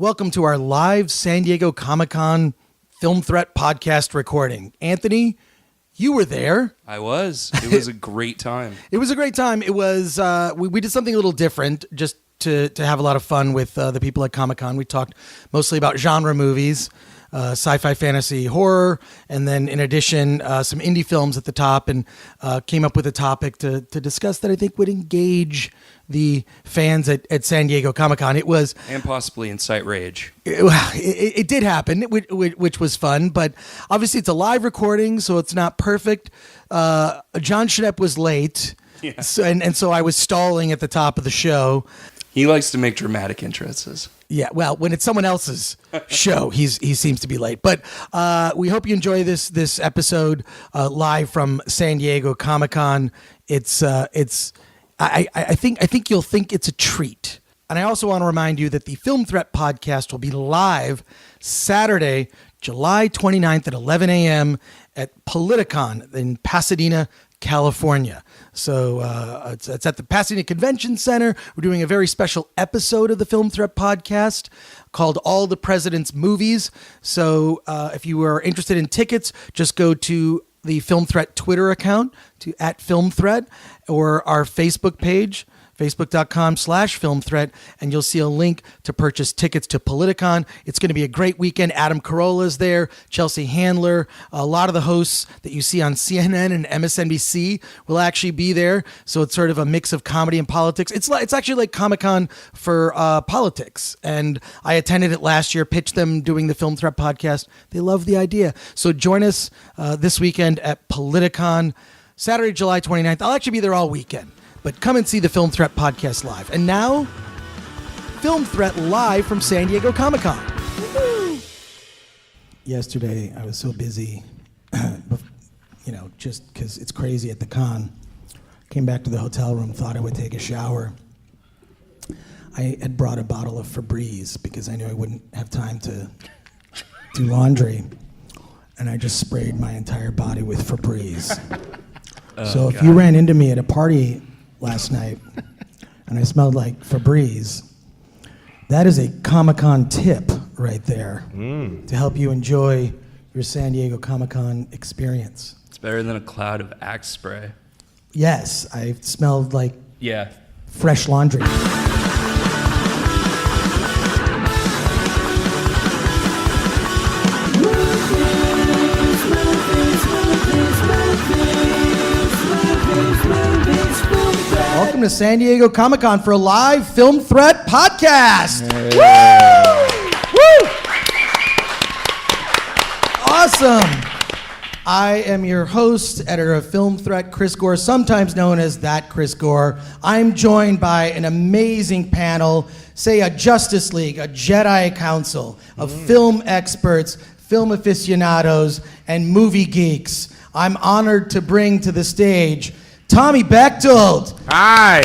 Welcome to our live San Diego Comic-Con Film Threat podcast recording. Anthony, you were there. I was. It was a great time. It was a great time. It was, we did something a little different just to have a lot of fun with the people at Comic-Con. We talked mostly about genre movies, sci-fi, fantasy, horror, and then in addition, some indie films at the top, and came up with a topic to discuss that I think would engage the fans at San Diego Comic-Con. It was... And possibly incite rage. It did happen, which was fun, but obviously it's a live recording, so it's not perfect. Jon Schnepp was late, Yeah. so I was stalling at the top of the show. He likes to make dramatic entrances. Yeah, well, when it's someone else's show, he seems to be late. But we hope you enjoy this episode live from San Diego Comic-Con. I think you'll think it's a treat. And I also want to remind you that the Film Threat podcast will be live Saturday, July 29th at 11 a.m. at Politicon in Pasadena, California. So it's at the Pasadena Convention Center. We're doing a very special episode of the Film Threat podcast called All the President's Movies. So if you are interested in tickets, just go to the Film Threat Twitter account to @FilmThreat or our Facebook page, facebook.com/filmthreat, and you'll see a link to purchase tickets to Politicon. It's going to be a great weekend. Adam Carolla's there, Chelsea Handler, a lot of the hosts that you see on CNN and MSNBC will actually be there. So it's sort of a mix of comedy and politics. It's actually like Comic-Con for politics. And I attended it last year, pitched them doing the Film Threat podcast. They love the idea. So join us this weekend at Politicon, Saturday, July 29th. I'll actually be there all weekend. But come and see the Film Threat podcast live. And now, Film Threat live from San Diego Comic-Con. Woo-hoo! Yesterday, I was so busy, just because it's crazy at the con. Came back to the hotel room, thought I would take a shower. I had brought a bottle of Febreze because I knew I wouldn't have time to do laundry. And I just sprayed my entire body with Febreze. So if you ran into me at a party last night and I smelled like Febreze, that is a Comic-Con tip right there to help you enjoy your San Diego Comic-Con experience. It's better than a cloud of Axe spray. Yes, I smelled like Yeah. fresh laundry. Welcome to San Diego Comic-Con for a live Film Threat podcast. Hey. Woo! Woo! Awesome. I am your host, editor of Film Threat, Chris Gore, sometimes known as That Chris Gore. I'm joined by an amazing panel, say a Justice League, a Jedi Council of film experts, film aficionados, and movie geeks. I'm honored to bring to the stage Tommy Bechtold. Hi.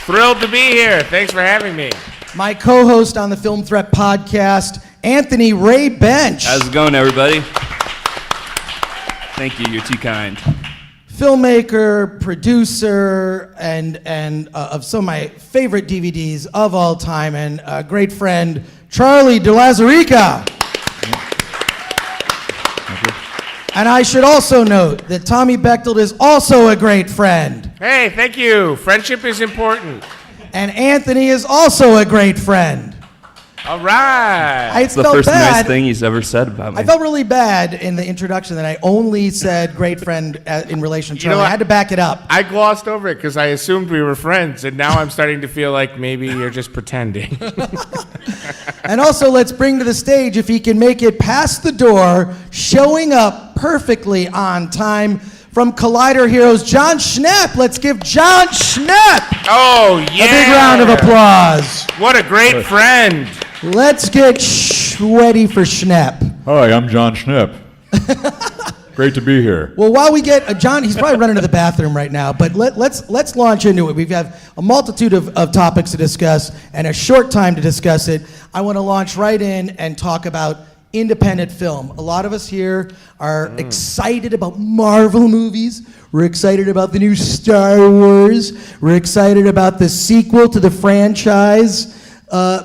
Thrilled to be here. Thanks for having me. My co-host on the Film Threat podcast, Anthony Ray Bench. How's it going, everybody? Thank you. You're too kind. Filmmaker, producer, and of some of my favorite DVDs of all time, and a great friend, Charlie de Lauzirika. And I should also note that Tommy Bechtold is also a great friend. Hey, thank you. Friendship is important. And Anthony is also a great friend. All right. It's the first nice thing he's ever said about me. I felt really bad in the introduction that I only said great friend in relation to Charlie. I had to back it up. I glossed over it because I assumed we were friends, and now I'm starting to feel like maybe you're just pretending. And also, let's bring to the stage, if he can make it past the door, showing up perfectly on time, from Collider Heroes, Jon Schnepp. Let's give Jon Schnepp Oh, yeah. a big round of applause. What a great friend. Let's get sweaty for Schnepp. Hi, I'm Jon Schnepp. Great to be here. Well, while we get John, he's probably running to the bathroom right now, but let's launch into it. We have a multitude of topics to discuss and a short time to discuss it. I want to launch right in and talk about independent film. A lot of us here are excited about Marvel movies. We're excited about the new Star Wars. We're excited about the sequel to the franchise.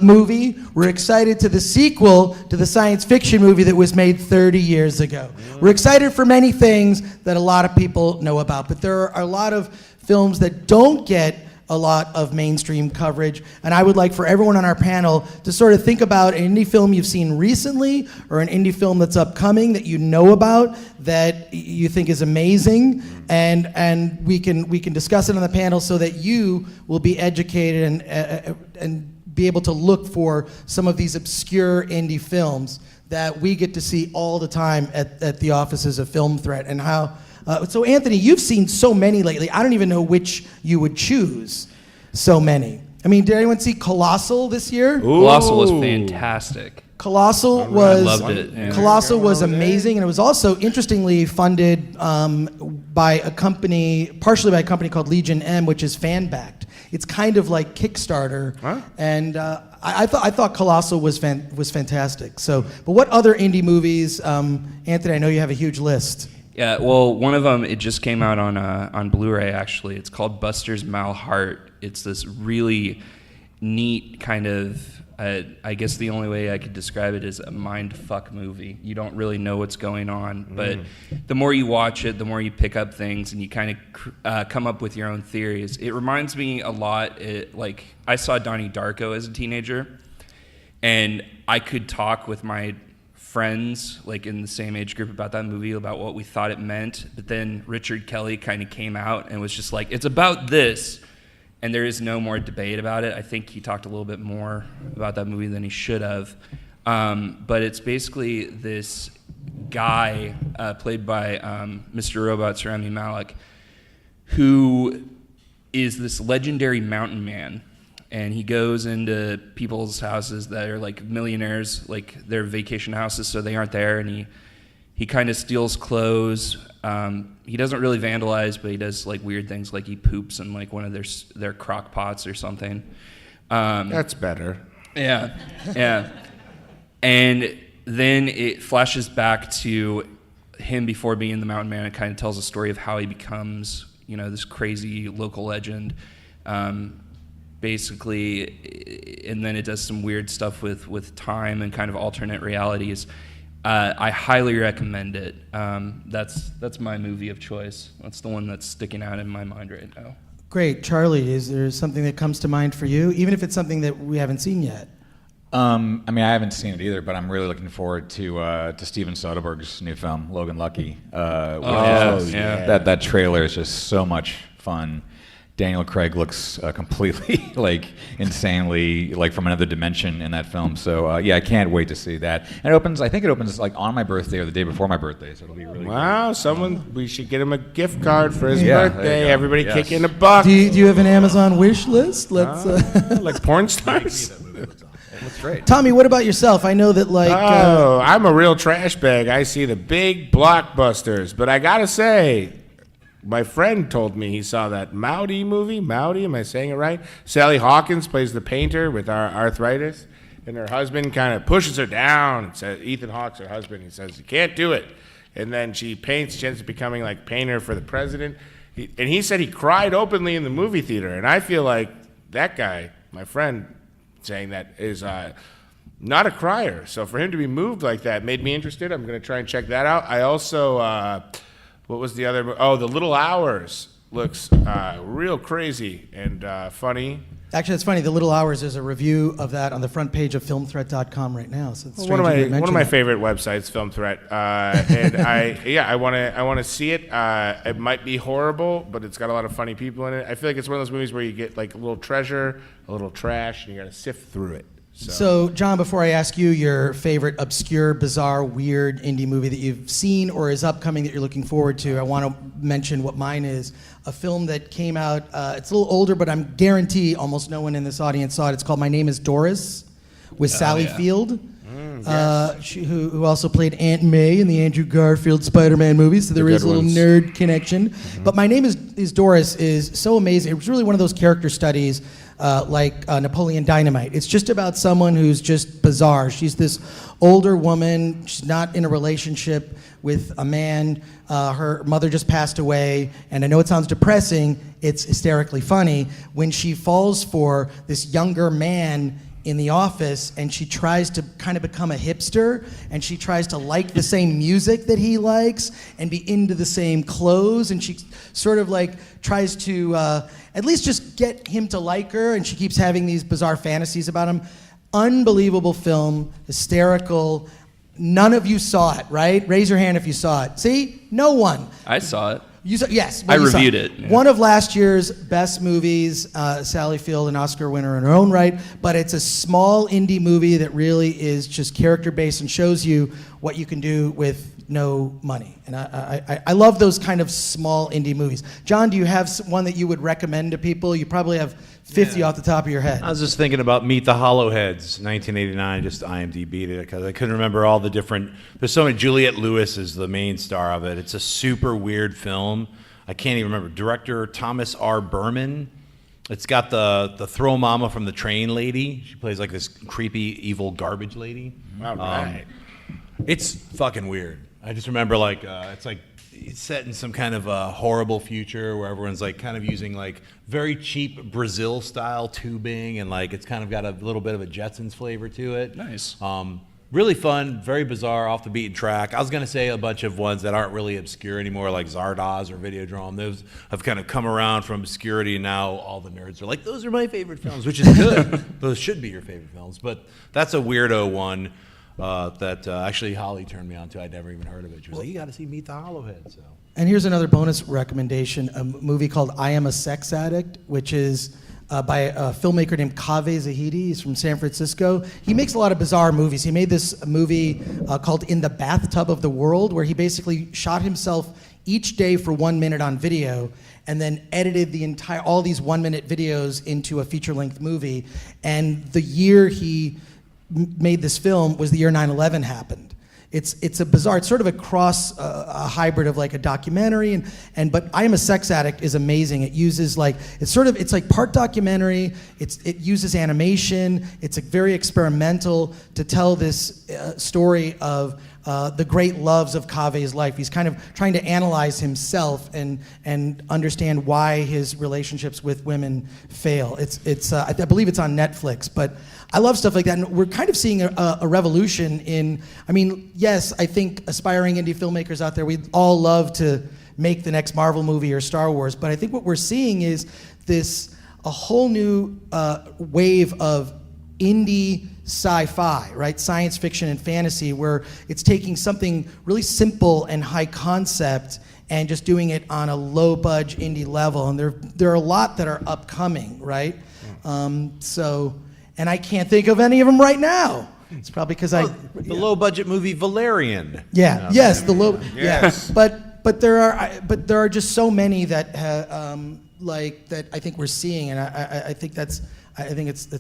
movie. We're excited to the sequel to the science fiction movie that was made 30 years ago. We're excited for many things that a lot of people know about, but there are a lot of films that don't get a lot of mainstream coverage, and I would like for everyone on our panel to sort of think about an indie film you've seen recently or an indie film that's upcoming that you know about that you think is amazing, and we can discuss it on the panel so that you will be educated and be able to look for some of these obscure indie films that we get to see all the time at the offices of Film Threat. And how so Anthony, you've seen so many lately, I don't even know which you would choose. So many. I mean, did anyone see Colossal this year? Ooh. Colossal was fantastic. Colossal I was loved it. Yeah. Colossal was amazing, and it was also interestingly funded by a company, partially by a company called Legion M, which is fan backed. It's kind of like Kickstarter, and I thought Colossal was fantastic. So, but what other indie movies, Anthony? I know you have a huge list. Yeah, well, one of them, it just came out on Blu-ray, actually. It's called Buster's Malheart. It's this really neat kind of, I guess the only way I could describe it is a mind fuck movie. You don't really know what's going on, but the more you watch it, the more you pick up things and you kind of come up with your own theories. It reminds me a lot, like, I saw Donnie Darko as a teenager, and I could talk with my friends like in the same age group about that movie, about what we thought it meant, but then Richard Kelly kind of came out and was just like, it's about this, and there is no more debate about it. I think he talked a little bit more about that movie than he should have, but it's basically this guy played by Mr. Robot's Rami Malek, who is this legendary mountain man. And he goes into people's houses that are like millionaires, like their vacation houses, so they aren't there. And he kind of steals clothes. He doesn't really vandalize, but he does like weird things, like he poops in like one of their crock pots or something. That's better. Yeah, yeah. And then it flashes back to him before being the mountain man. It kind of tells a story of how he becomes, this crazy local legend. Basically, and then it does some weird stuff with time and kind of alternate realities. I highly recommend it. That's my movie of choice. That's the one that's sticking out in my mind right now. Great. Charlie, is there something that comes to mind for you, even if it's something that we haven't seen yet? I mean, I haven't seen it either, but I'm really looking forward to Steven Soderbergh's new film, Logan Lucky. That trailer is just so much fun. Daniel Craig looks completely, insanely, from another dimension in that film. So, I can't wait to see that. And I think it opens, on my birthday or the day before my birthday, so it'll be really great. We should get him a gift card for his birthday. Everybody kick in a buck. Do you have an Amazon wish list? Let's like porn stars? That's great. Tommy, what about yourself? I know that, I'm a real trash bag. I see the big blockbusters. But I got to say, my friend told me he saw that Maudie movie. Maudie, am I saying it right? Sally Hawkins plays the painter with arthritis, and her husband kind of pushes her down. And says, Ethan Hawke's her husband. He says, you can't do it. And then she paints. She ends up becoming painter for the president. And he said he cried openly in the movie theater. And I feel like that guy, my friend, saying that is not a crier. So for him to be moved like that made me interested. I'm going to try and check that out. I also... what was the other? Oh, The Little Hours looks real crazy and funny. Actually, it's funny. The Little Hours, there's a review of that on the front page of filmthreat.com right now. So it's one of my favorite websites, Film Threat, and I want to see it. It might be horrible, but it's got a lot of funny people in it. I feel like it's one of those movies where you get a little treasure, a little trash, and you got to sift through it. So, John, before I ask you your favorite obscure, bizarre, weird indie movie that you've seen or is upcoming that you're looking forward to, I want to mention what mine is. A film that came out, it's a little older, but I'm guarantee almost no one in this audience saw it. It's called My Name is Doris with Sally Field, who also played Aunt May in the Andrew Garfield Spider-Man movie, so there is a little nerd connection. But My Name is Doris is so amazing. It was really one of those character studies like Napoleon Dynamite. It's just about someone who's just bizarre. She's this older woman. She's not in a relationship with a man. Her mother just passed away. And I know it sounds depressing. It's hysterically funny. When she falls for this younger man in the office, and she tries to kind of become a hipster, and she tries to like the same music that he likes and be into the same clothes, and she sort of like tries to at least just get him to like her, and she keeps having these bizarre fantasies about him. Unbelievable film, hysterical. None of you saw it, right? Raise your hand if you saw it. See? No one. I saw it. You saw, yes. I you saw reviewed it. Yeah. One of last year's best movies, Sally Field, an Oscar winner in her own right, but it's a small indie movie that really is just character-based and shows you what you can do with no money. And I love those kind of small indie movies. John, do you have one that you would recommend to people? You probably have 50 off the top of your head. I was just thinking about Meet the Hollowheads, 1989. Just IMDb'd it because I couldn't remember all the different. There's so many. Juliette Lewis is the main star of it. It's a super weird film. I can't even remember. Director Thomas R. Berman. It's got the throw mama from the Train lady. She plays like this creepy, evil garbage lady. All right. It's fucking weird. I just remember like it's set in some kind of horrible future where everyone's like kind of using like very cheap Brazil style tubing, and like it's kind of got a little bit of a Jetsons flavor to it. Nice. Really fun, very bizarre, off the beaten track. I was gonna say a bunch of ones that aren't really obscure anymore, like Zardoz or Videodrome. Those have kind of come around from obscurity, and now all the nerds are like, those are my favorite films, which is good. Those should be your favorite films, but that's a weirdo one. That actually Holly turned me on to. I'd never even heard of it. She was like, you got to see Meet the Hollowhead. So. And here's another bonus recommendation, a movie called I Am a Sex Addict, which is by a filmmaker named Kaveh Zahidi. He's from San Francisco. He makes a lot of bizarre movies. He made this movie called In the Bathtub of the World, where he basically shot himself each day for 1 minute on video and then edited all these 1 minute videos into a feature-length movie. And the year he made this film was the year 9/11 happened. It's a bizarre, it's sort of a hybrid of like a documentary but I Am a Sex Addict is amazing. It uses like, it's like part documentary, it uses animation, it's very experimental to tell this story of the great loves of Kaveh's life. He's kind of trying to analyze himself and understand why his relationships with women fail. I believe it's on Netflix, but I love stuff like that. And we're kind of seeing a revolution in, I mean, yes, I think aspiring indie filmmakers out there, we'd all love to make the next Marvel movie or Star Wars, but I think what we're seeing is a whole new wave of indie sci-fi, right? Science fiction and fantasy, where it's taking something really simple and high concept and just doing it on a low budge indie level. And there are a lot that are upcoming, right? And I can't think of any of them right now. It's probably because the low budget movie Valerian. Yeah. Yes. The low. Yes. But there are just so many that that I think we're seeing, and I think that's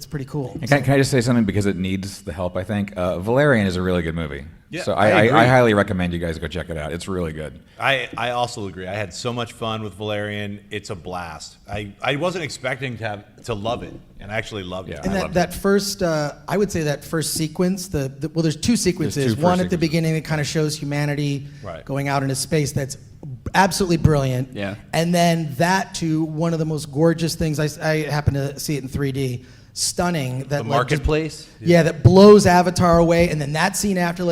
pretty cool. And can I just say something, because it needs the help, I think? Valerian is a really good movie. Yeah, so I highly recommend you guys go check it out. It's really good. I also agree. I had so much fun with Valerian. It's a blast. I wasn't expecting to love it, and I actually loved it. And that first, I would say that first sequence, well, there's two sequences. There's two One first at the beginning that kind of shows humanity Right. going out into space. That's absolutely brilliant. Yeah. And then that to one of the most gorgeous things. I happened to see it in 3D. Stunning. That The marketplace? Yeah, that blows Avatar away, and then that scene after,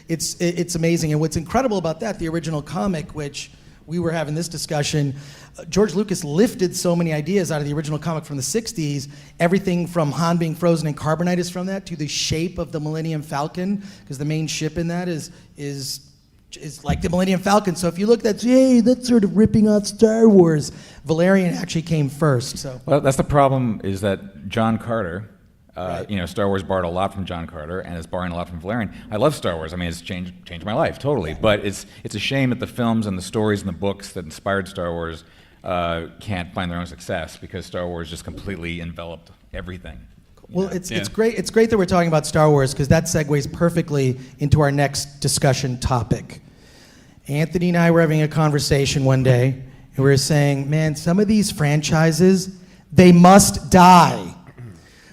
it's amazing. And what's incredible about that, the original comic, which we were having this discussion, George Lucas lifted so many ideas out of the original comic from the 60s, everything from Han being frozen in carbonite is from that, to the shape of the Millennium Falcon, because the main ship in that is like the Millennium Falcon. So if you look, that's sort of ripping off Star Wars. Valerian actually came first. So Well, that's the problem, is that John Carter, Right. Star Wars borrowed a lot from John Carter and is borrowing a lot from Valerian. I love Star Wars. I mean, it's changed my life totally. But it's a shame that the films and the stories and the books that inspired Star Wars can't find their own success, because Star Wars just completely enveloped everything. Well, it's great. It's great that we're talking about Star Wars, because that segues perfectly into our next discussion topic. Anthony and I were having a conversation one day, and we were saying, man, some of these franchises, they must die.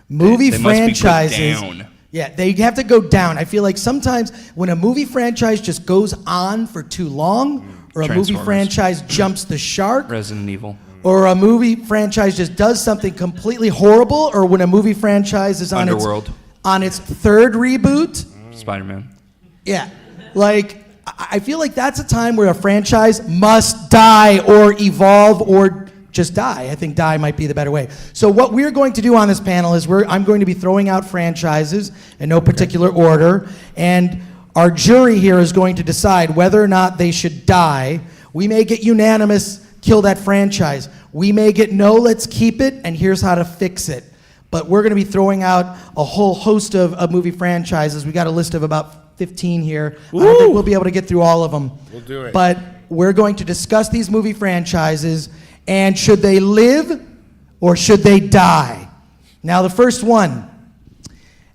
Movie They must be put franchises, down. yeah, they have to go down. I feel like sometimes when a movie franchise just goes on for too long, or a movie Transformers. franchise jumps the shark, Resident Evil. or a movie franchise just does something completely horrible, or when a movie franchise is on Underworld. its third reboot. Spider-Man. Yeah, like I feel like that's a time where a franchise must die or evolve or just die. I think die might be the better way. So what we're going to do on this panel is I'm going to be throwing out franchises in no particular order, and our jury here is going to decide whether or not they should die. We may get unanimous, kill that franchise. We may get no, let's keep it, and here's how to fix it. But we're going to be throwing out a whole host of movie franchises. We got a list of about 15 here. I don't think we'll be able to get through all of them. We'll do it. But we're going to discuss these movie franchises, and should they live or should they die? Now, the first one.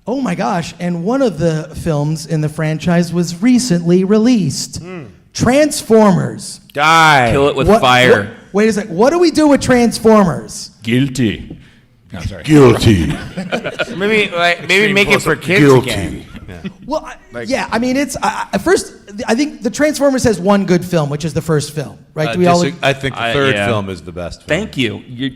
Oh my gosh, and one of the films in the franchise was recently released. Transformers. Die. Kill it with fire. Wait a second. What do we do with Transformers? Guilty. No, sorry. Guilty. Maybe make it for kids Guilty. again. Well, I mean, it's first. I think the Transformers has one good film, which is the first film, right? Do we all? I think the third film is the best film. Thank you. You're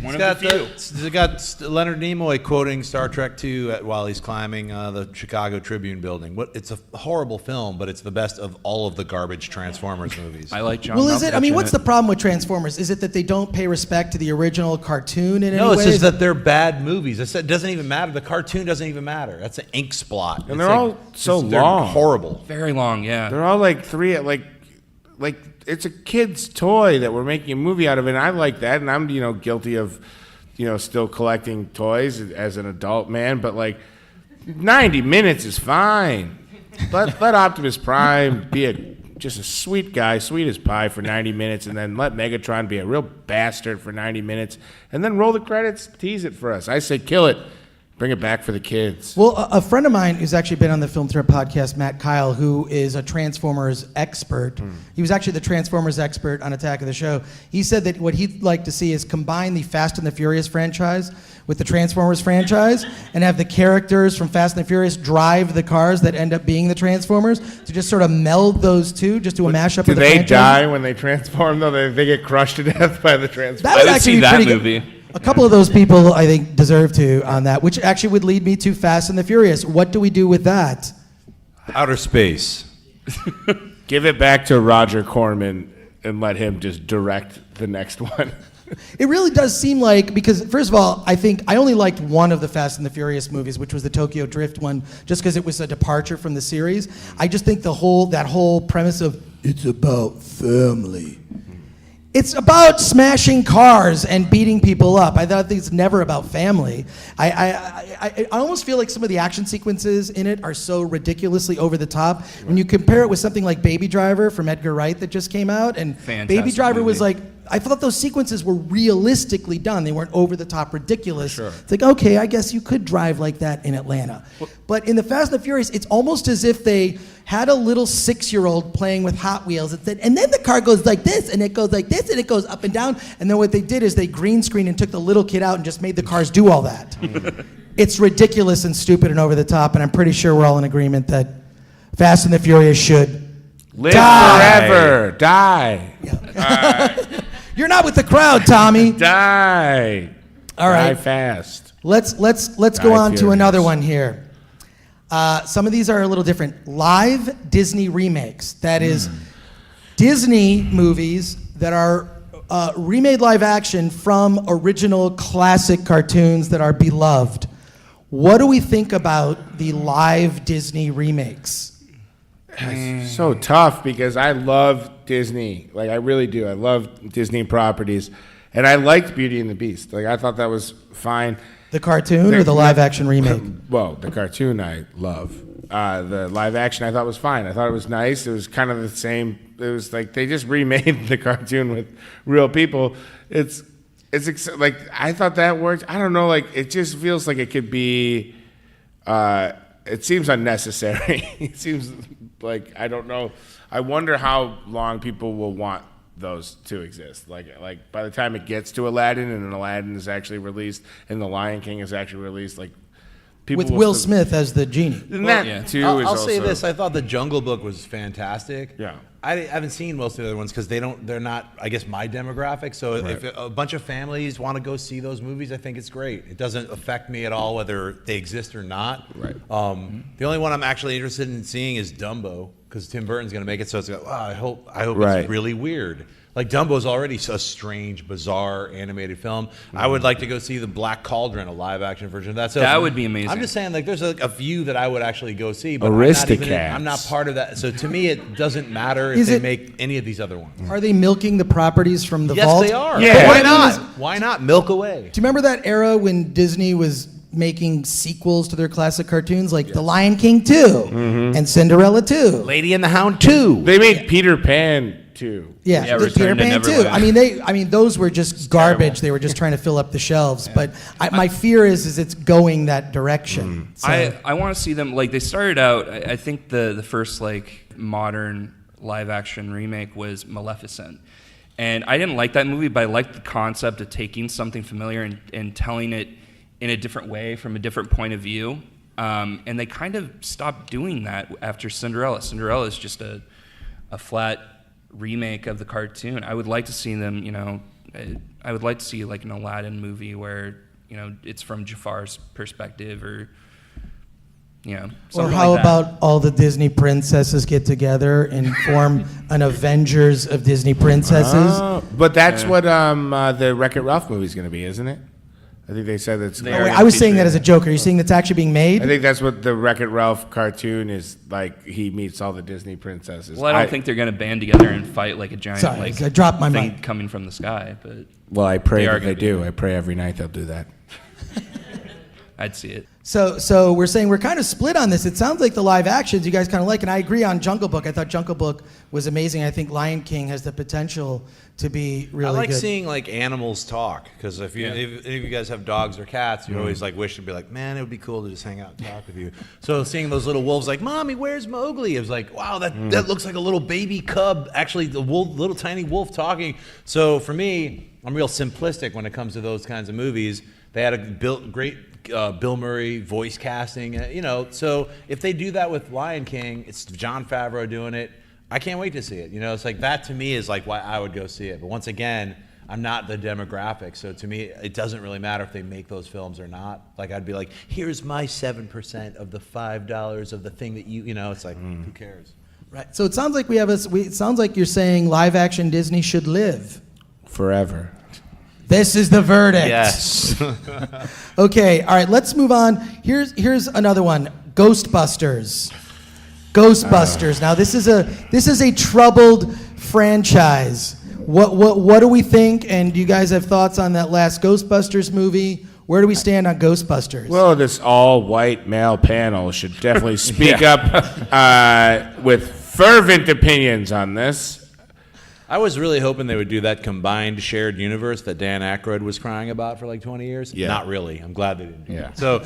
one of the few. It's got Leonard Nimoy quoting Star Trek II while he's climbing the Chicago Tribune building. It's a horrible film, but it's the best of all of the garbage Transformers movies. I like Jon. Well, is it? I mean, Malkovich what's in the problem with Transformers? Is it that they don't pay respect to the original cartoon in any No, way? it's just that they're bad movies. It doesn't even matter. The cartoon doesn't even matter. That's an ink splot. And they're all so they're long. horrible. Very long, yeah. They're all like it's a kid's toy that we're making a movie out of, and I like that, and I'm guilty of still collecting toys as an adult man, but like 90 minutes is fine. Let Optimus Prime be just a sweet guy, sweet as pie for 90 minutes, and then let Megatron be a real bastard for 90 minutes, and then roll the credits, tease it for us. I say kill it. Bring it back for the kids. Well, a friend of mine who's actually been on the Film Threat podcast, Matt Kyle, who is a Transformers expert. He was actually the Transformers expert on Attack of the Show. He said that what he'd like to see is combine the Fast and the Furious franchise with the Transformers franchise and have the characters from Fast and the Furious drive the cars that end up being the Transformers to just sort of meld those two, just do a mashup of the franchise. Do they die when they transform, though? They get crushed to death by the Transformers? That would I would actually see be that pretty good. movie. A couple of those people, I think, deserve to on that, which actually would lead me to Fast and the Furious. What do we do with that? Outer space. Give it back to Roger Corman and let him just direct the next one. It really does seem like, because first of all, I think I only liked one of the Fast and the Furious movies, which was the Tokyo Drift one, just because it was a departure from the series. I just think that whole premise of it's about family. It's about smashing cars and beating people up. I thought it's never about family. I almost feel like some of the action sequences in it are so ridiculously over the top. When you compare it with something like Baby Driver from Edgar Wright that just came out, and Fantastic Baby Driver was movie. like, I thought those sequences were realistically done. They weren't over the top ridiculous. Sure. It's like, okay, I guess you could drive like that in Atlanta. But in the Fast and the Furious, it's almost as if they had a little 6-year-old playing with Hot Wheels. And then the car goes like this, and it goes like this, and it goes up and down. And then what they did is they green screened and took the little kid out and just made the cars do all that. It's ridiculous and stupid and over the top, and I'm pretty sure we're all in agreement that Fast and the Furious should Live die. forever. Die. You're not with the crowd, Tommy. Die. All right. Die fast. Let's go on to Furious. another one here. Some of these are a little different. Live Disney remakes. That is Disney movies that are remade live action from original classic cartoons that are beloved. What do we think about the live Disney remakes? It's so tough because I love Disney. Like, I really do. I love Disney properties. And I liked Beauty and the Beast. Like, I thought that was fine. The cartoon or the live action remake? Well, the cartoon I love. The live action I thought was fine. I thought it was nice. It was kind of the same. It was like they just remade the cartoon with real people. It's like, I thought that worked. I don't know. Like, it just feels like it could be. It seems unnecessary. It seems like, I don't know. I wonder how long people will want those to exist. Like by the time it gets to Aladdin and Aladdin is actually released and The Lion King is actually released, like With Will Smith as the genie. And that too is I'll say also- this: I thought the Jungle Book was fantastic. Yeah. I haven't seen most of the other ones because they're not, I guess, my demographic. So if a bunch of families want to go see those movies, I think it's great. It doesn't affect me at all whether they exist or not. Right. The only one I'm actually interested in seeing is Dumbo because Tim Burton's going to make it. So it's like, wow, I hope Right. it's really weird. Like Dumbo's already a strange, bizarre animated film. I would like to go see the Black Cauldron, a live-action version of that. So That would be amazing. I'm just saying, like, there's a few that I would actually go see, but Aristocats. I'm not part of that. So to me, it doesn't matter if Is they it- make any of these other ones. Are they milking the properties from the Yes, vault? they are. Yeah. But why But not? Why not milk away? Do you remember that era when Disney was making sequels to their classic cartoons like The Lion King 2 and Cinderella 2? Lady and the Hound 2. They made Peter Pan too. Yeah, Yeah, the Peter Return to Pan 2. Neverland. I mean, those were just garbage. terrible. They were just trying to fill up the shelves. But my fear is it's going that direction. So, I want to see them, like, they started out, I think the first, like, modern live-action remake was Maleficent. And I didn't like that movie, but I liked the concept of taking something familiar and telling it in a different way from a different point of view. And they kind of stopped doing that after Cinderella. Cinderella is just a flat remake of the cartoon. I would like to see them, I would like to see like an Aladdin movie where, it's from Jafar's perspective or, or something how like that. about all the Disney princesses get together and form an Avengers of Disney princesses? Oh, but that's what the Wreck-It Ralph movie is going to be, isn't it? I think they said that's. They Oh, are wait, gonna I was feature saying that it. as a joke. Are you saying that's actually being made? I think that's what the Wreck-It Ralph cartoon is like. He meets all the Disney princesses. Well, I don't think they're going to band together and fight like a giant Sorry, like I dropped my thing mic. coming from the sky, but Well, I pray They are that they gonna be do. there. I pray every night they'll do that. I'd see it. So we're saying we're kind of split on this. It sounds like the live actions you guys kind of like, and I agree on Jungle Book. I thought Jungle Book was amazing. I think Lion King has the potential to be really I like good. seeing like animals talk because if any of you guys have dogs or cats, you always like wish to be like, man, it would be cool to just hang out and talk with you. So seeing those little wolves like, Mommy, where's Mowgli? It was like, wow, that looks like a little baby cub, actually the little tiny wolf talking. So for me, I'm real simplistic when it comes to those kinds of movies. They had a great Bill Murray voice casting, So if they do that with Lion King, it's Jon Favreau doing it. I can't wait to see it. It's like that to me is like why I would go see it. But once again, I'm not the demographic, so to me, it doesn't really matter if they make those films or not. Like I'd be like, here's my 7% of the $5 of the thing that it's like, who cares? Right. So it sounds like it sounds like you're saying live action Disney should live. Forever. This is the verdict. Yes. Okay. All right. Let's move on. Here's another one. Ghostbusters. Ghostbusters. Now this is a troubled franchise. What do we think? And do you guys have thoughts on that last Ghostbusters movie? Where do we stand on Ghostbusters? Well, this all-white male panel should definitely speak up with fervent opinions on this. I was really hoping they would do that combined shared universe that Dan Aykroyd was crying about for like 20 years. Yeah. Not really. I'm glad they didn't do Yeah. that. So,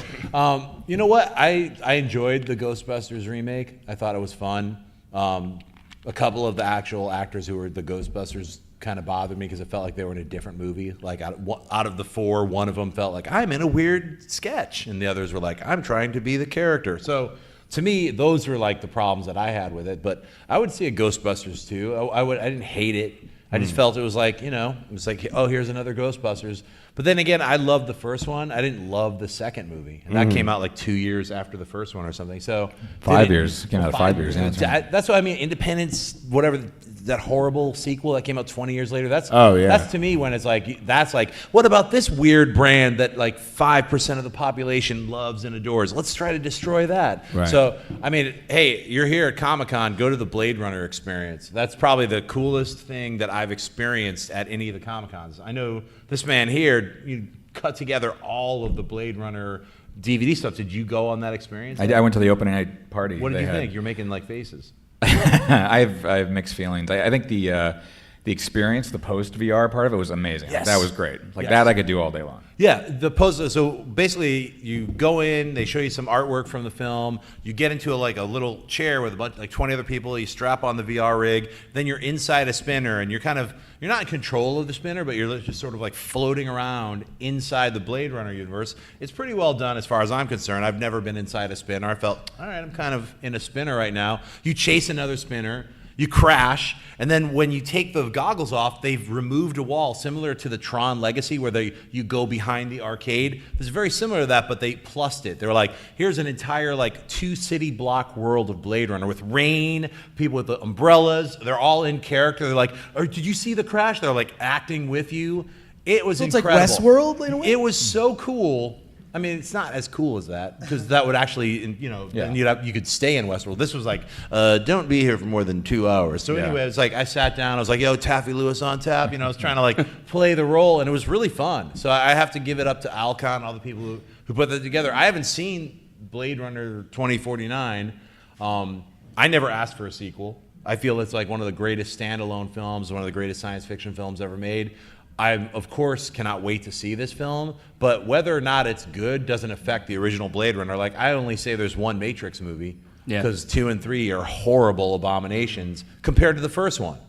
you know what? I enjoyed the Ghostbusters remake. I thought it was fun. A couple of the actual actors who were the Ghostbusters kind of bothered me because it felt like they were in a different movie. Like out of the four, one of them felt like, I'm in a weird sketch. And the others were like, I'm trying to be the character. So to me, those were like the problems that I had with it. But I would see a Ghostbusters too. I didn't hate it. I just felt it was like, it was like, oh, here's another Ghostbusters. But then again, I loved the first one. I didn't love the second movie. And that came out like 2 years after the first one or something. So 5 years. It came out 5 years. Yeah, that's right. That's what I mean. Independence, whatever, that horrible sequel that came out 20 years later. That's to me when it's like, that's like, what about this weird brand that like 5% of the population loves and adores? Let's try to destroy that. Right. So, I mean, hey, you're here at Comic-Con, go to the Blade Runner experience. That's probably the coolest thing that I've experienced at any of the Comic-Cons. I know this man here, you cut together all of the Blade Runner DVD stuff. Did you go on that experience? I went to the opening night party. What did they you had. think? You're making like faces. I have mixed feelings. I think the the experience, the post VR part of it was amazing. Yes. That was great. Like Yes. that I could do all day long. Yeah, the post. So basically, you go in, they show you some artwork from the film. You get into a little chair with a bunch, like 20 other people. You strap on the VR rig. Then you're inside a spinner, and you're not in control of the spinner, but you're just sort of like floating around inside the Blade Runner universe. It's pretty well done as far as I'm concerned. I've never been inside a spinner. I felt, all right, I'm kind of in a spinner right now. You chase another spinner. You crash, and then when you take the goggles off, they've removed a wall similar to the Tron Legacy where you go behind the arcade. It's very similar to that, but they plussed it. They were like, here's an entire 2-city block world of Blade Runner with rain, people with the umbrellas. They're all in character. They're like, did you see the crash? They're like acting with you. It was incredible. It's like Westworld in a way? It was so cool. I mean, it's not as cool as that because that would actually, then you could stay in Westworld. This was like, don't be here for more than 2 hours. So anyway, it's like I sat down. I was like, yo, Taffy Lewis on tap. I was trying to play the role, and it was really fun. So I have to give it up to Alcon and all the people who put that together. I haven't seen Blade Runner 2049. I never asked for a sequel. I feel it's like one of the greatest standalone films, one of the greatest science fiction films ever made. I, of course, cannot wait to see this film, but whether or not it's good doesn't affect the original Blade Runner. Like, I only say there's one Matrix movie because 2 and 3 are horrible abominations compared to the first one.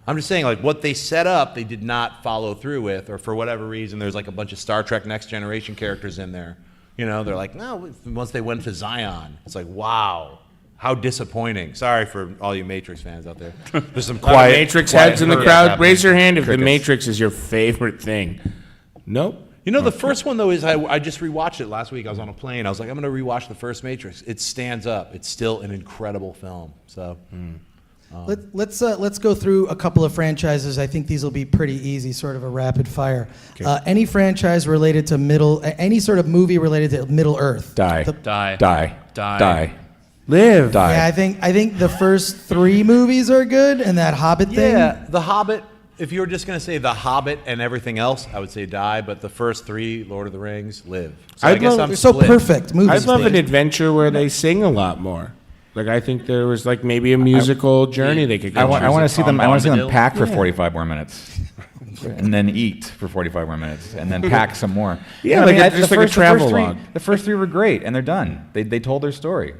I'm just saying, what they set up, they did not follow through with, or for whatever reason, there's a bunch of Star Trek Next Generation characters in there. They're like, no, once they went to Zion, it's like, wow. How disappointing. Sorry for all you Matrix fans out there. There's some quiet Matrix heads in the crowd. happening. Raise your hand if Crickets. the Matrix is your favorite thing. Nope. The first one, though, is I just rewatched it last week. I was on a plane. I was like, I'm going to rewatch the first Matrix. It stands up. It's still an incredible film. So, Let's go through a couple of franchises. I think these will be pretty easy, sort of a rapid fire. Any franchise related to any sort of movie related to Middle Earth? Die. Live. Die. Yeah, I think the first 3 movies are good, and that Hobbit thing. yeah, The Hobbit, if you were just going to say The Hobbit and everything else, I would say die. But the first 3, Lord of the Rings, live. So I guess I'm They're so split. perfect movies. I'd love an adventure where they sing a lot more. I think there was maybe a musical journey they could go. I want to see them. I want to see them Bombadil. pack for 45 more minutes, and then eat for 45 more minutes, and then pack some more. Yeah, just like a travel log. The first 3 were great, and they're done. They told their story.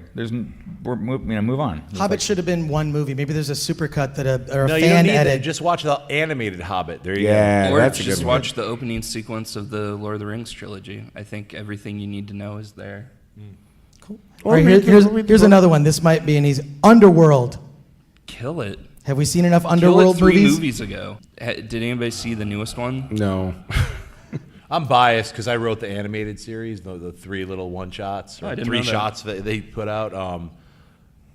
Move on. Hobbit should have been one movie. Maybe there's a supercut that a No, you don't fan need that. edit. Just watch the animated Hobbit. There you Yeah, Or that's a just good one. watch the opening sequence of the Lord of the Rings trilogy. I think everything you need to know is there. Cool. Or All right, make here's another one. This might be an easy. Underworld. Kill it. Have we seen enough Kill Underworld it 3 movies? movies ago. Did anybody see the newest one? No. I'm biased because I wrote the animated series, the 3 little one-shots, Oh, I or didn't 3 know that. shots that they put out.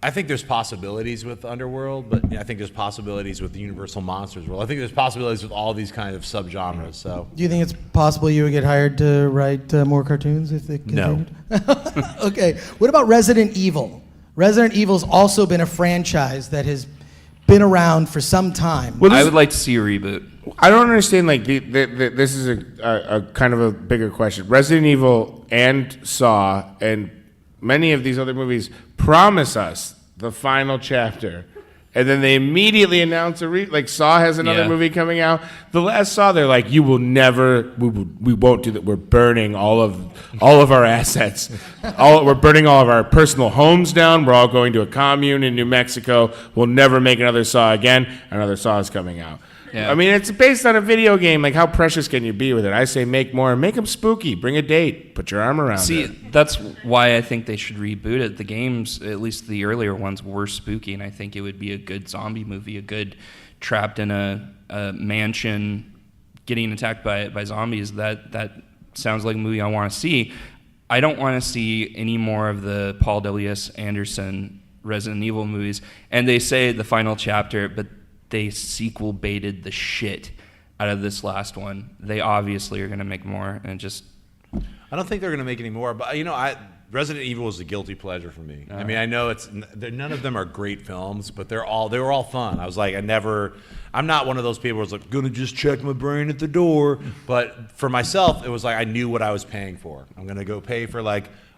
I think there's possibilities with Underworld, but I think there's possibilities with the Universal Monsters world. I think there's possibilities with all these kind of subgenres. So Do you think it's possible you would get hired to write more cartoons if they continued? No. Okay. What about Resident Evil? Resident Evil's also been a franchise that has been around for some time. Well, I would like to see a reboot. I don't understand. This is a kind of a bigger question. Resident Evil and Saw and many of these other movies promise us the final chapter, and then they immediately announce Saw has another movie coming out. The last Saw, they're like, we won't do that. We're burning all of our assets. We're burning all of our personal homes down. We're all going to a commune in New Mexico. We'll never make another Saw again. Another Saw is coming out. Yeah. I mean, it's based on a video game. How precious can you be with it? I say make more. Make them spooky. Bring a date. Put your arm around See, it. that's why I think they should reboot it. The games, at least the earlier ones, were spooky, and I think it would be a good zombie movie, a good trapped in a mansion getting attacked by zombies. That sounds like a movie I want to see. I don't want to see any more of the Paul W.S. Anderson Resident Evil movies. And they say the final chapter, but they sequel baited the shit out of this last one. They obviously are going to make more, and just... I don't think they're going to make any more, but Resident Evil is a guilty pleasure for me. I mean, I know none of them are great films, but they were all fun. I was like, I'm not one of those people who's like, gonna just check my brain at the door. But for myself, it was like I knew what I was paying for. I'm gonna go pay for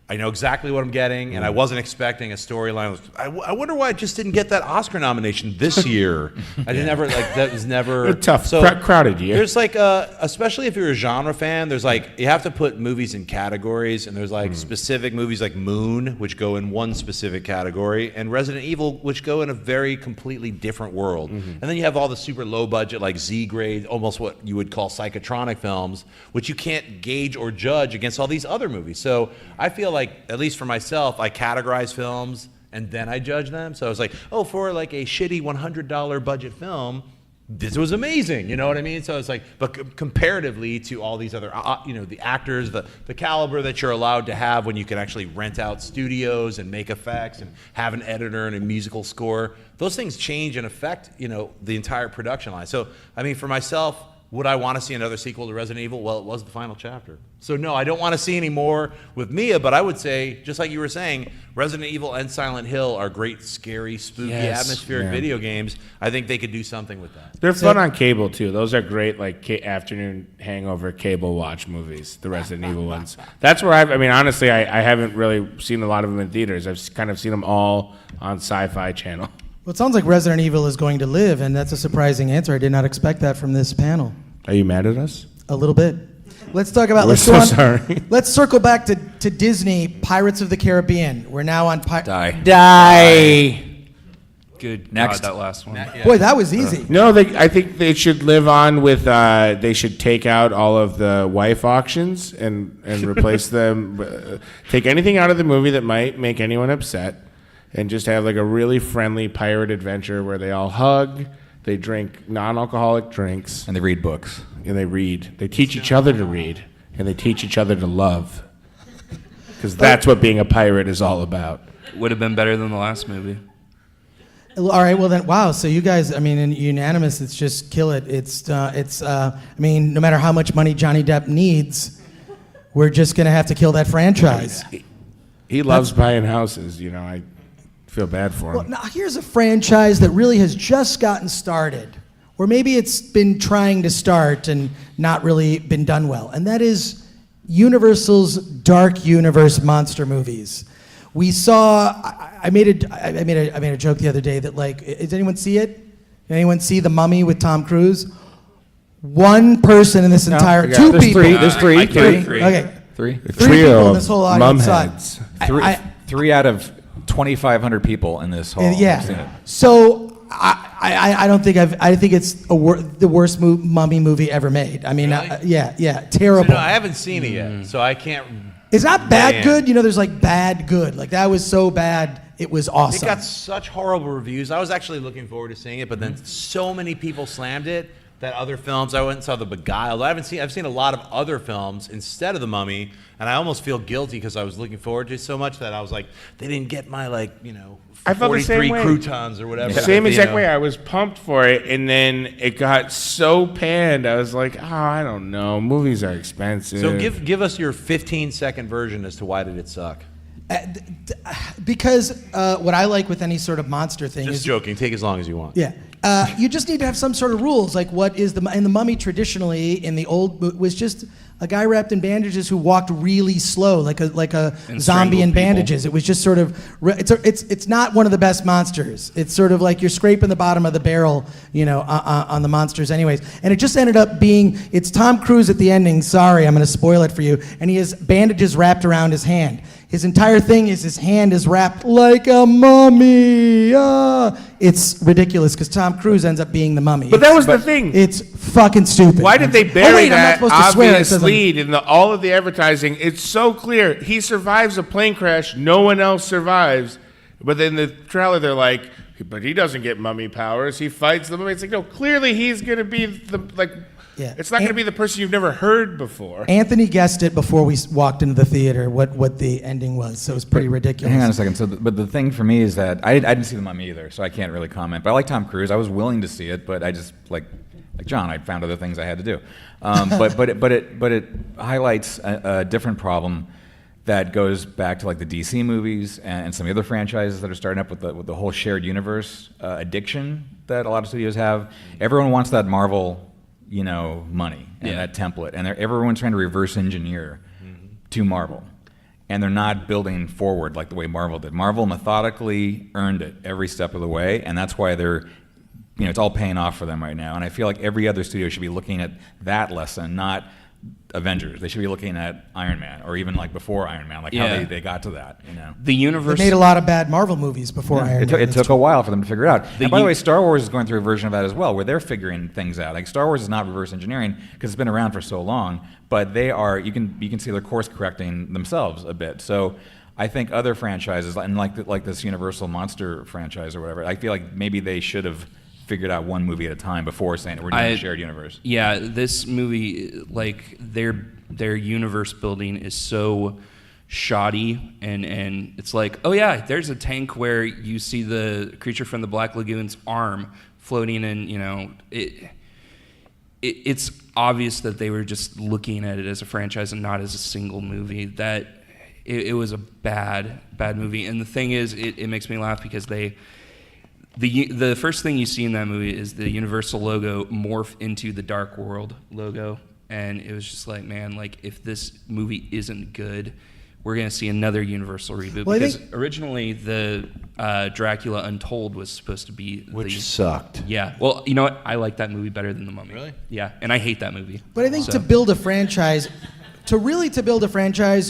I know exactly what I'm getting, and I wasn't expecting a storyline. I wonder why I just didn't get that Oscar nomination this year. I didn't ever that was never A tough, crowded year. There's like, especially if you're a genre fan, there's like you have to put movies in categories, and there's like specific movies like Moon, which go in one specific category, and Resident Evil, which go in a very completely different world. And then you have all the super low budget, like Z grade, almost what you would call psychotronic films, which you can't gauge or judge against all these other movies. So I feel like, at least for myself, I categorize films and then I judge them. So I was like, oh, for like a shitty $100 budget film, this was amazing. You know what I mean? So it's like, but comparatively to all these other, the actors, the caliber that you're allowed to have when you can actually rent out studios and make effects and have an editor and a musical score, those things change and affect, the entire production line. So, I mean, for myself, would I want to see another sequel to Resident Evil? Well, it was the final chapter. So no, I don't want to see any more with Mia, but I would say, just like you were saying, Resident Evil and Silent Hill are great, scary, spooky, atmospheric video games. I think they could do something with that. They're fun on cable, too. Those are great, like, afternoon hangover cable watch movies, the Resident Evil ones. That's where honestly, I haven't really seen a lot of them in theaters. I've kind of seen them all on Sci-Fi Channel. Well, it sounds like Resident Evil is going to live, and that's a surprising answer. I did not expect that from this panel. Are you mad at us? A little bit. Let's talk about. We're so sorry. Let's circle back to Disney. Pirates of the Caribbean. We're now on. Die. Good. Next. God, that last one. Boy, that was easy. No, I think they should live on with. They should take out all of the wife auctions and replace them. Take anything out of the movie that might make anyone upset, and just have like a really friendly pirate adventure where they all hug. They drink non-alcoholic drinks. And they read books. And they read. They teach each other to read. And they teach each other to love. Because that's what being a pirate is all about. Would have been better than the last movie. All right, well then, wow. So you guys, in unanimous, it's just kill it. No matter how much money Johnny Depp needs, we're just going to have to kill that franchise. He loves buying houses, I feel bad for him. Well, now here's a franchise that really has just gotten started, or maybe it's been trying to start and not really been done well, and that is Universal's Dark Universe monster movies. We saw. I made a joke the other day that did anyone see it? Did anyone see The Mummy with Tom Cruise? One person in this entire two people. There's three. I can't agree. Okay. Three. Three people in this whole audience saw it. Three out of 2,500 people in this hall. have seen it. So I don't think I think it's the worst Mummy movie ever made. Really? Terrible. So, I haven't seen it yet, so I can't. It's not bad good. There's like bad good. Like that was so bad, it was awesome. It got such horrible reviews. I was actually looking forward to seeing it, but then so many people slammed it that other films. I went and saw The Beguiled. I've seen a lot of other films instead of The Mummy, and I almost feel guilty because I was looking forward to it so much that I was like, they didn't get my I felt the 43 same way. croutons or whatever. Same exact way. I was pumped for it, and then it got so panned. I was like, I don't know. Movies are expensive. So give us your 15-second version as to why did it suck. Because what I like with any sort of monster thing Just is joking. Take as long as you want. Yeah. You just need to have some sort of rules. Like what is and the Mummy traditionally in the old was just a guy wrapped in bandages who walked really slow, like a zombie in bandages. People. It was just sort of it's not one of the best monsters. It's sort of like you're scraping the bottom of the barrel, on the monsters anyways. And it just ended up being it's Tom Cruise at the ending. Sorry, I'm going to spoil it for you. And he has bandages wrapped around his hand. His entire thing is his hand is wrapped like a mummy. It's ridiculous because Tom Cruise ends up being the mummy. But that was the thing. It's fucking stupid. Why did they bury that obvious swear. lead in all of the advertising? It's so clear. He survives a plane crash. No one else survives. But in the trailer, they're like, but he doesn't get mummy powers. He fights the mummy. It's like, no, clearly he's going to be it's not going to be the person you've never heard before. Anthony guessed it before we walked into the theater what the ending was, so it was pretty ridiculous. Hang on a second. But the thing for me is that I didn't see The Mummy either, so I can't really comment. But I like Tom Cruise. I was willing to see it, but I just like John, I found other things I had to do. But it highlights a different problem that goes back to like the DC movies and some of the other franchises that are starting up with the whole shared universe addiction that a lot of studios have. Everyone wants that Marvel money and that template, and everyone's trying to reverse engineer to Marvel. and they're not building forward like the way Marvel did. Marvel methodically earned it every step of the way, and that's why they're, it's all paying off for them right now. And I feel like every other studio should be looking at that lesson, not Avengers. They should be looking at Iron Man, or even like before Iron Man, like how they got to that. The universe. They made a lot of bad Marvel movies before Iron Man. It took a while for them to figure it out. And by the way, Star Wars is going through a version of that as well, where they're figuring things out. Like Star Wars is not reverse engineering because it's been around for so long, but they are. You can see they're course correcting themselves a bit. So I think other franchises, and like this Universal Monster franchise or whatever, I feel like maybe they should have figured out one movie at a time before saying we're doing a shared universe. Yeah, this movie, like their universe building is so shoddy, and it's like, oh yeah, there's a tank where you see the creature from the Black Lagoon's arm floating, and it's obvious that they were just looking at it as a franchise and not as a single movie. That it was a bad movie, and the thing is, it makes me laugh because the first thing you see in that movie is the Universal logo morph into the Dark World logo, and it was just like, man, like if this movie isn't good, we're gonna see another Universal reboot. Well, because originally the Dracula Untold was supposed to be which sucked. Yeah, well, you know what? I like that movie better than The Mummy. Really? Yeah, and I hate that movie. But I think to build a franchise,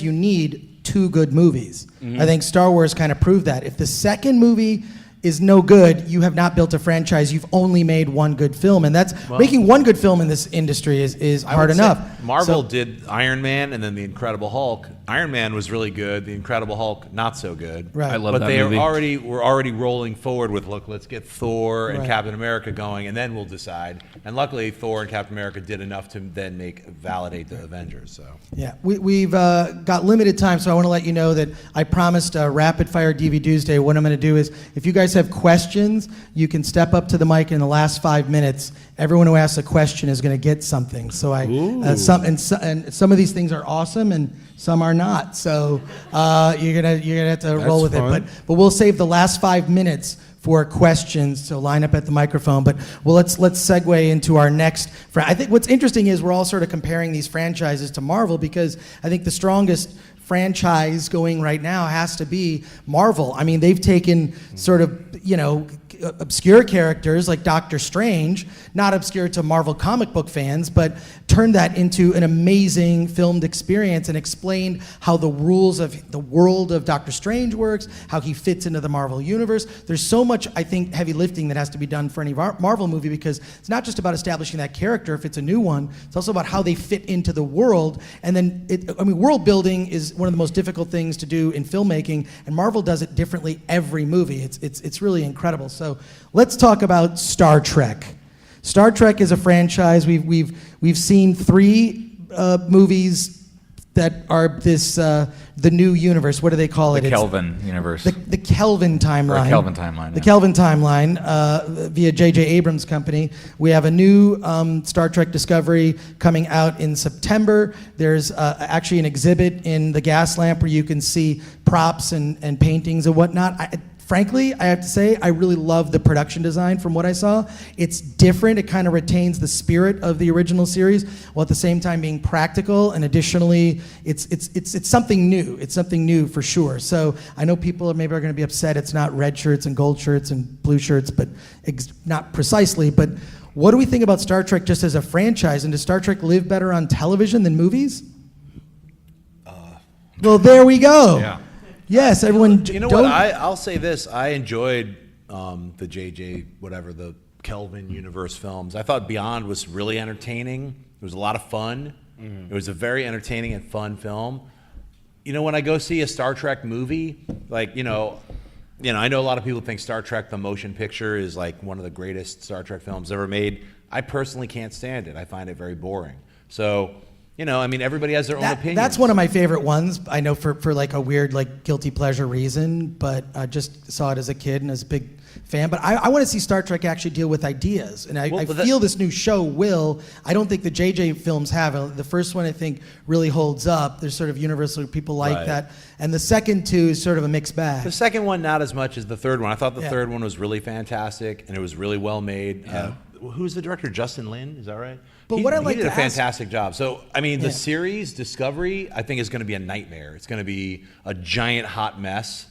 you need 2 good movies. Mm-hmm. I think Star Wars kind of proved that. If the second movie is no good, you have not built a franchise. You've only made one good film, and making one good film in this industry is hard enough. Marvel did Iron Man and then The Incredible Hulk. Iron Man was really good. The Incredible Hulk, not so good. Right. I love but that they movie. were already rolling forward with, look, let's get Thor and Right. Captain America going, and then we'll decide. And luckily, Thor and Captain America did enough to then validate the Avengers. So Yeah, we've got limited time, so I want to let you know that I promised Rapid Fire DVD Tuesday. What I'm going to do is, if you guys have questions, you can step up to the mic in the last 5 minutes. Everyone who asks a question is going to get something. So some of these things are awesome, and some are not. So you're gonna have to roll with fun. it. But we'll save the last 5 minutes for questions. So line up at the microphone. But let's segue into our next. I think what's interesting is we're all sort of comparing these franchises to Marvel, because I think the strongest franchise going right now has to be Marvel. I mean, they've taken sort of, obscure characters like Doctor Strange, not obscure to Marvel comic book fans, but turned that into an amazing filmed experience and explained how the rules of the world of Doctor Strange works, how he fits into the Marvel universe. There's so much, I think, heavy lifting that has to be done for any Marvel movie, because it's not just about establishing that character if it's a new one, it's also about how they fit into the world. And then, world building is one of the most difficult things to do in filmmaking, and Marvel does it differently every movie. It's really incredible. So let's talk about Star Trek. Star Trek is a franchise. We've seen 3 movies that are the new universe. What do they call it? The Kelvin universe. The Kelvin timeline. Or Kelvin timeline. The Kelvin timeline via J.J. Abrams' company. We have a new Star Trek Discovery coming out in September. There's actually an exhibit in the gas lamp where you can see props and paintings and whatnot. Frankly, I have to say, I really love the production design from what I saw. It's different. It kind of retains the spirit of the original series, while at the same time being practical. And additionally, it's something new. It's something new for sure. So I know people maybe are going to be upset it's not red shirts and gold shirts and blue shirts, but not precisely. But what do we think about Star Trek just as a franchise? And does Star Trek live better on television than movies? Well, there we go. Yeah. Yes, everyone. You know what? I'll say this. I enjoyed the the Kelvin universe films. I thought Beyond was really entertaining. It was a lot of fun. It was a very entertaining and fun film. When I go see a Star Trek movie, I know a lot of people think Star Trek the motion picture is like one of the greatest Star Trek films ever made. I personally can't stand it. I find it very boring. So, everybody has their own opinion. That's one of my favorite ones. I know for like a weird, like guilty pleasure reason, but I just saw it as a kid and as a big fan. But I want to see Star Trek actually deal with ideas, and I feel this new show will. I don't think the JJ films have. The first one I think really holds up. There's sort of universal people like that, and the second two is sort of a mixed bag. The second one not as much as the third one. I thought the third one was really fantastic and it was really well made. who's the director? Justin Lin, is that right? But he, what I he like did to a ask- fantastic job. So I mean, Yeah. the series Discovery, I think, is going to be a nightmare. It's going to be a giant hot mess.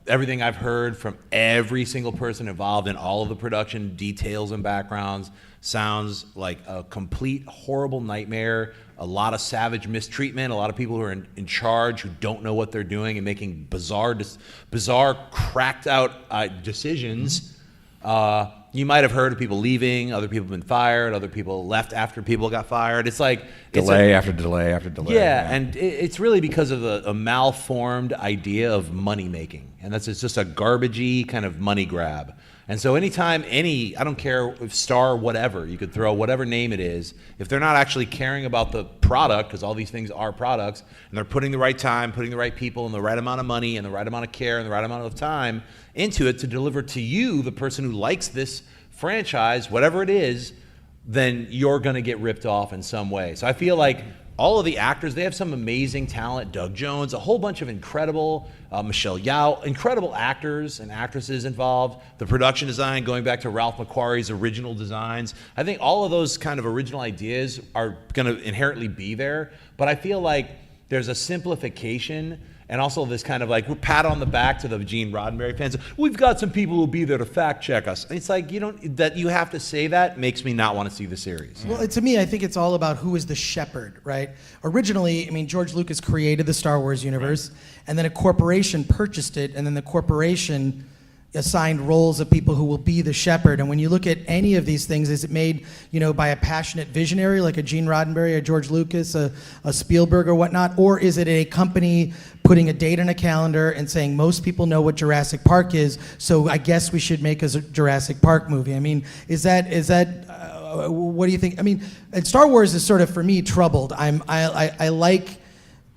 Everything I've heard from every single person involved in all of the production details and backgrounds sounds like a complete horrible nightmare. A lot of savage mistreatment. A lot of people who are in charge who don't know what they're doing and making bizarre, cracked out decisions. You might have heard of people leaving. Other people have been fired. Other people left after people got fired. It's like Delay after delay after delay. yeah, and it's really because of a malformed idea of money making, and it's just a garbagey kind of money grab. And so anytime I don't care if star whatever, you could throw whatever name it is, if they're not actually caring about the product, because all these things are products, and they're putting the right time, putting the right people, and the right amount of money, and the right amount of care, and the right amount of time into it to deliver to you, the person who likes this franchise, whatever it is, then you're going to get ripped off in some way. So I feel like all of the actors, they have some amazing talent. Doug Jones, a whole bunch of incredible, Michelle Yeoh, incredible actors and actresses involved. The production design, going back to Ralph McQuarrie's original designs. I think all of those kind of original ideas are going to inherently be there. But I feel like there's a simplification and also this kind of like pat on the back to the Gene Roddenberry fans. We've got some people who'll be there to fact check us. It's like that you have to say that makes me not want to see the series. Well, to me, I think it's all about who is the shepherd, right? Originally, I mean, George Lucas created the Star Wars universe, and then a corporation purchased it, and then the corporation assigned roles of people who will be the shepherd. And when you look at any of these things, is it made, by a passionate visionary like a Gene Roddenberry, a George Lucas, a Spielberg or whatnot, or is it a company putting a date on a calendar and saying most people know what Jurassic Park is, so I guess we should make a Jurassic Park movie? I mean, is that what do you think? I mean, and Star Wars is sort of, for me, troubled. I like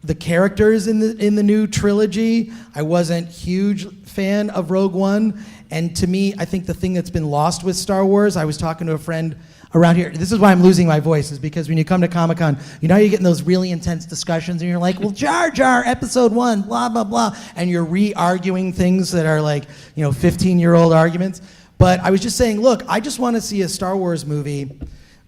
the characters in the new trilogy. I wasn't huge fan of Rogue One, and to me, I think the thing that's been lost with Star Wars, I was talking to a friend around here. This is why I'm losing my voice, is because when you come to Comic-Con, you're getting those really intense discussions, and you're like, well, Jar Jar, episode 1, blah, blah, blah, and you're re-arguing things that are like, 15-year-old arguments. But I was just saying, look, I just want to see a Star Wars movie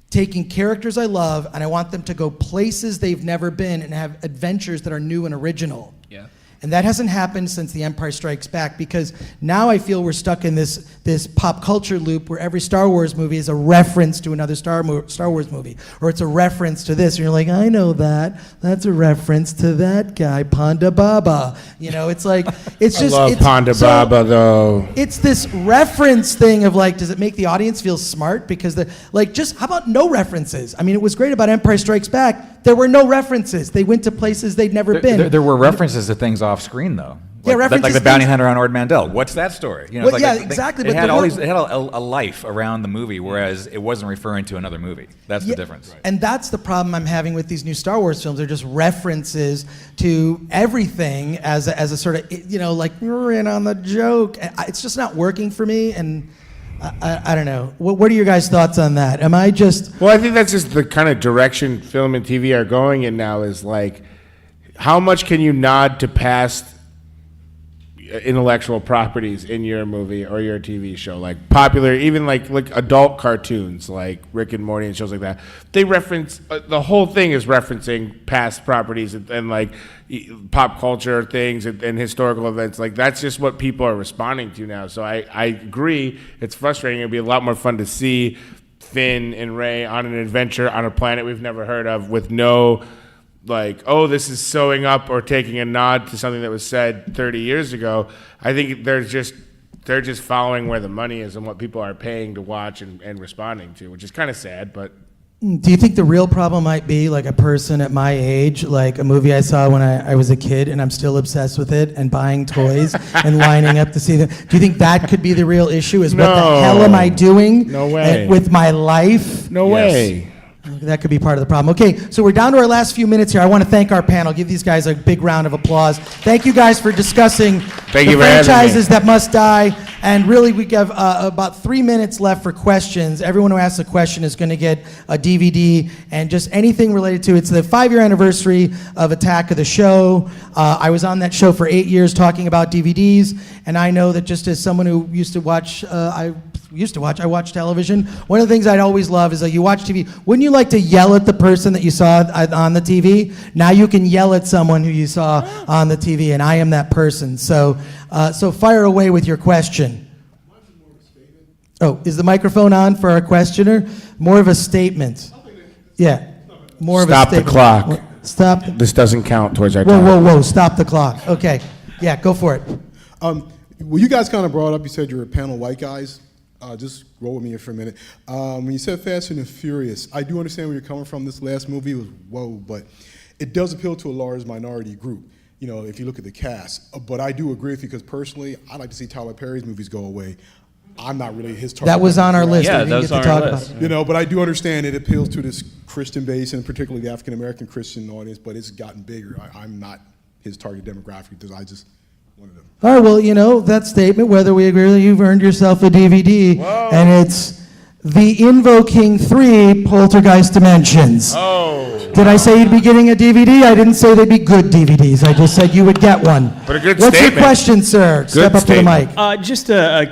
taking characters I love, and I want them to go places they've never been and have adventures that are new and original. Yeah. And that hasn't happened since The Empire Strikes Back, because now I feel we're stuck in this pop culture loop where every Star Wars movie is a reference to another Star Wars movie, or it's a reference to this, and you're like, I know that. That's a reference to that guy, Ponda Baba. It's like, it's just... I love Ponda Baba, though. It's this reference thing of like, does it make the audience feel smart? Because how about no references? I mean, it was great about Empire Strikes Back. There were no references. They went to places they'd never been. There were references to things off screen, though. Yeah, references like the bounty hunter on Ord Mandel. What's that story? Exactly. It had it had a life around the movie, whereas it wasn't referring to another movie. That's the difference. Right. And that's the problem I'm having with these new Star Wars films. They're just references to everything as a sort of, like, you're in on the joke. It's just not working for me, and I don't know. What are your guys' thoughts on that? Am I just... Well, I think that's just the kind of direction film and TV are going in now, is like, how much can you nod to past intellectual properties in your movie or your TV show? Like popular, even like adult cartoons like Rick and Morty and shows like that. They reference, the whole thing is referencing past properties and like pop culture things and historical events. Like, that's just what people are responding to now. So I agree, it's frustrating. It'd be a lot more fun to see Finn and Rey on an adventure on a planet we've never heard of, with no like, oh, this is sewing up or taking a nod to something that was said 30 years ago. I think they're just following where the money is and what people are paying to watch and responding to, which is kind of sad. But do you think the real problem might be like a person at my age, like a movie I saw when I was a kid and I'm still obsessed with it and buying toys and lining up to see them? Do you think that could be the real issue? Is what the hell am I doing with my life? No way. That could be part of the problem. Okay, so we're down to our last few minutes here. I want to thank our panel. Give these guys a big round of applause. Thank you guys for discussing the franchises that must die. And really, we have about 3 minutes left for questions. Everyone who asks a question is going to get a DVD and just anything related to it. It's the 5-year anniversary of Attack of the Show. I was on that show for 8 years talking about DVDs, and I know that just as someone who used to watch, I used to watch. I watch television. One of the things I'd always love is you watch TV. Wouldn't you like to yell at the person that you saw on the TV? Now you can yell at someone who you saw on the TV, and I am that person. So fire away with your question. Oh, is the microphone on for our questioner? More of a statement. Yeah, more of a statement. Stop the clock. Stop. This doesn't count towards our time. Whoa, stop the clock. Okay. Yeah, go for it. Well, you guys kind of brought up, you said you're a panel of white guys. Just roll with me here for a minute. When you said Fast and the Furious, I do understand where you're coming from. This last movie was whoa, but it does appeal to a large minority group, if you look at the cast. But I do agree with you because personally, I'd like to see Tyler Perry's movies go away. I'm not really his target. That was on our list. Yeah, that was on our list. But I do understand it appeals to this Christian base and particularly the African American Christian audience, but it's gotten bigger. I'm not his target demographic because I just one of them. All right, well, that statement, whether we agree with it, you've earned yourself a DVD, and it's The Invoking 3 Poltergeist Dimensions. Oh. Did I say you'd be getting a DVD? I didn't say they'd be good DVDs. I just said you would get one. But a good What's statement. your question, sir? Step up statement. to the mic. Just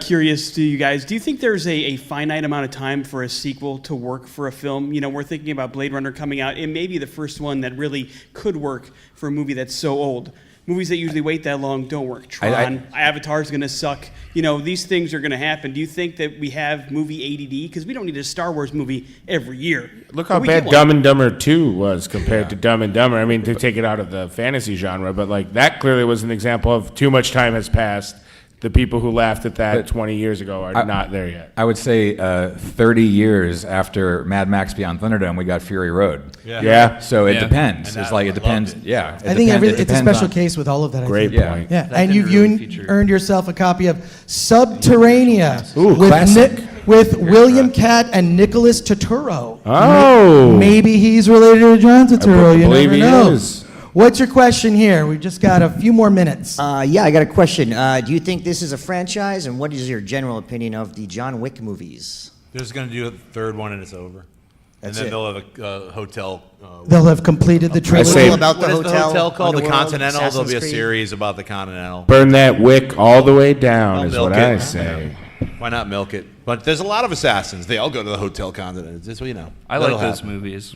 curious to you guys, do you think there's a finite amount of time for a sequel to work for a film? We're thinking about Blade Runner coming out. It may be the first one that really could work for a movie that's so old. Movies that usually wait that long don't work. Tron, Avatar's going to suck. These things are going to happen. Do you think that we have movie ADD? Because we don't need a Star Wars movie every year. Look how bad Dumb and Dumber 2 was compared to Dumb and Dumber. I mean, to take it out of the fantasy genre, but that clearly was an example of too much time has passed. The people who laughed at that 20 years ago are not there yet. I would say 30 years after Mad Max Beyond Thunderdome, we got Fury Road. Yeah. So it depends. It's like it depends. Yeah. I think it's a special case with all of that. Great point. Yeah, That and didn't you've really feature. earned yourself a copy of Subterranea Ooh, with classic. with William Catt and Nicholas Turturro. Oh. Maybe he's related to John Turturro. You believe never he know. is. What's your question here? We've just got a few more minutes. Yeah, I got a question. Do you think this is a franchise, and what is your general opinion of the John Wick movies? They're just going to do a third one and it's over. That's and then it. they'll have a hotel. They'll have completed the trilogy. say- About What the is the hotel, hotel called? The Underworld, Continental. There'll be a Assassin's Creed? series about the Continental. Burn that wick all the way down is Milk what it. I say. Why not milk it? But there's a lot of assassins. They all go to the Hotel Continental. Just so you know. I like That'll those happen. movies.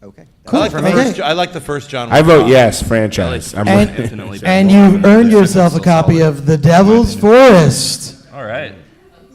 Okay. Cool. I like the first John Wick. I vote yes, franchise. I'm And, with you. Infinitely better. and you've earned yourself a copy of The Devil's Forest. All right.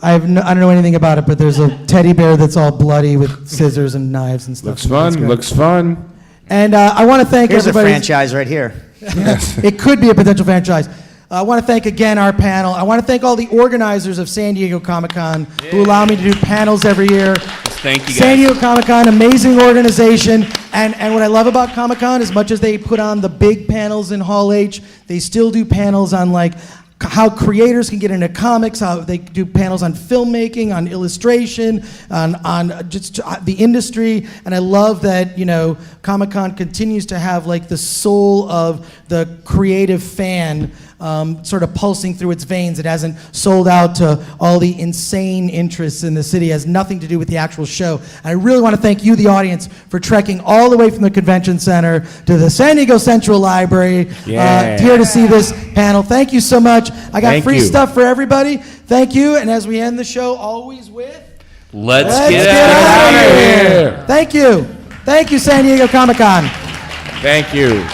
I don't know anything about it, but there's a teddy bear that's all bloody with scissors and knives and stuff. Looks fun. Looks fun. And I want to thank Here's a everybody. franchise right here. It could be a potential franchise. I want to thank again our panel. I want to thank all the organizers of San Diego Comic-Con who allow me to do panels every year. Thank you, guys. San Diego Comic-Con, amazing organization. And what I love about Comic-Con, as much as they put on the big panels in Hall H, they still do panels on how creators can get into comics, how they do panels on filmmaking, on illustration, on just the industry. And I love that, Comic-Con continues to have the soul of the creative fan sort of pulsing through its veins. It hasn't sold out to all the insane interests in the city. It has nothing to do with the actual show. And I really want to thank you, the audience, for trekking all the way from the convention center to the San Diego Central Library here to see this panel. Thank you so much. I got free stuff for everybody. Thank you. And as we end the show, always with... Let's get out of out of here. Thank you. Thank you, San Diego Comic-Con. Thank you.